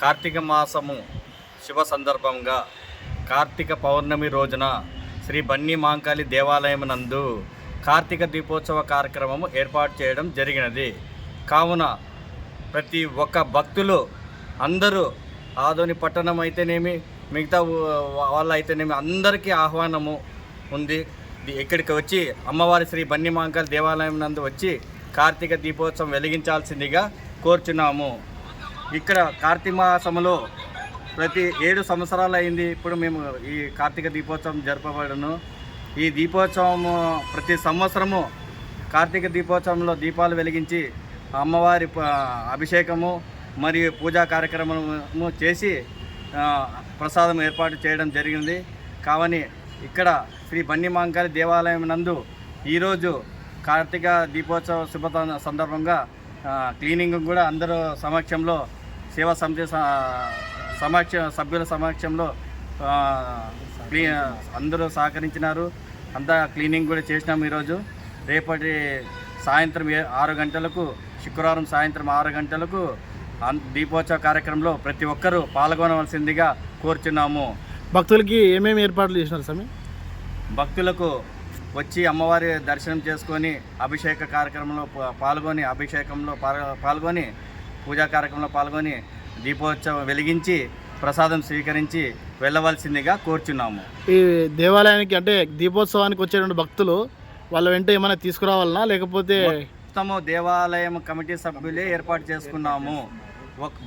కార్తీక మాసము శుభ సందర్భంగా కార్తీక పౌర్ణమి రోజున శ్రీ బన్నీ మాంకాళి దేవాలయం నందు కార్తీక దీపోత్సవ కార్యక్రమము ఏర్పాటు చేయడం జరిగినది. కావున ప్రతి ఒక్క భక్తులు అందరూ ఆదోని పట్టణం అయితేనేమి మిగతా వాళ్ళు అయితేనేమి అందరికీ ఆహ్వానము ఉంది. ఇక్కడికి వచ్చి అమ్మవారి శ్రీ బన్నీ మాంకాళి దేవాలయం నందు వచ్చి కార్తీక దీపోత్సవం వెలిగించాల్సిందిగా కోరుచున్నాము. ఇక్కడ కార్తీక మాసంలో ప్రతి 7 సంవత్సరాలు అయింది ఇప్పుడు మేము ఈ కార్తీక దీపోత్సవం జరపబడను. ఈ దీపోత్సవం ప్రతి సంవత్సరము కార్తీక దీపోత్సవంలో దీపాలు వెలిగించి అమ్మవారి అభిషేకము మరియు పూజా కార్యక్రమము చేసి ప్రసాదం ఏర్పాటు చేయడం జరిగింది. కావని ఇక్కడ శ్రీ బన్నీ మాంకాళి దేవాలయం నందు ఈరోజు కార్తీక దీపోత్సవ శుభ సందర్భంగా క్లీనింగ్ కూడా అందరూ సమక్షంలో సేవా సమితి సభ్యుల సమక్షంలో అందరూ సహకరించినారు. అంతా క్లీనింగ్ కూడా చేసినాము. ఈరోజు రేపటి సాయంత్రం 6 గంటలకు శుక్రవారం సాయంత్రం 6 గంటలకు దీపోత్సవ కార్యక్రమంలో ప్రతి ఒక్కరూ పాల్గొనవలసిందిగా కోరుచున్నాము. భక్తులకి ఏమేమి ఏర్పాట్లు చేసినారు స్వామి? భక్తులకు వచ్చి అమ్మవారి దర్శనం చేసుకొని అభిషేక కార్యక్రమంలో పాల్గొని పూజా కార్యక్రమంలో పాల్గొని దీపోత్సవం వెలిగించి ప్రసాదం స్వీకరించి వెళ్ళవలసిందిగా కోరుచున్నాము. ఈ దేవాలయానికి అంటే దీపోత్సవానికి వచ్చేటువంటి భక్తులు వాళ్ళ వెంట ఏమైనా తీసుకురావాలనా లేకపోతే మొత్తము దేవాలయం కమిటీ సభ్యులే ఏర్పాటు చేసుకున్నాము.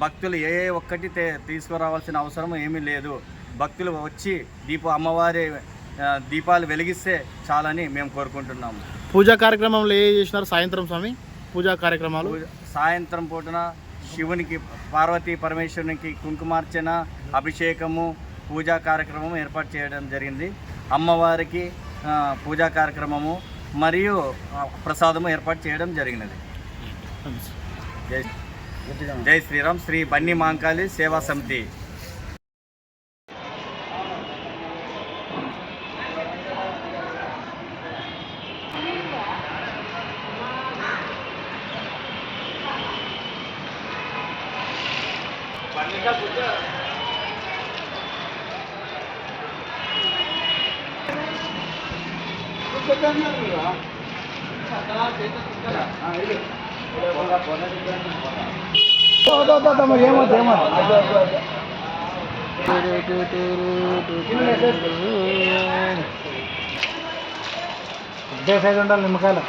భక్తులు ఏ ఒక్కటి తీసుకురావాల్సిన అవసరం ఏమీ లేదు. భక్తులు వచ్చి అమ్మవారి దీపాలు వెలిగిస్తే చాలని మేము కోరుకుంటున్నాము. పూజా కార్యక్రమంలో ఏ చేసినారు సాయంత్రం స్వామి? పూజా కార్యక్రమాలు సాయంత్రం పూటన శివునికి పార్వతీ పరమేశ్వరునికి కుంకుమార్చన అభిషేకము పూజా కార్యక్రమం ఏర్పాటు చేయడం జరిగింది. అమ్మవారికి పూజా కార్యక్రమము మరియు ప్రసాదము ఏర్పాటు చేయడం జరిగినది. జై శ్రీరామ్. శ్రీ బన్నీ మాంకాళి సేవా సమితి. నిమ్మకాయలు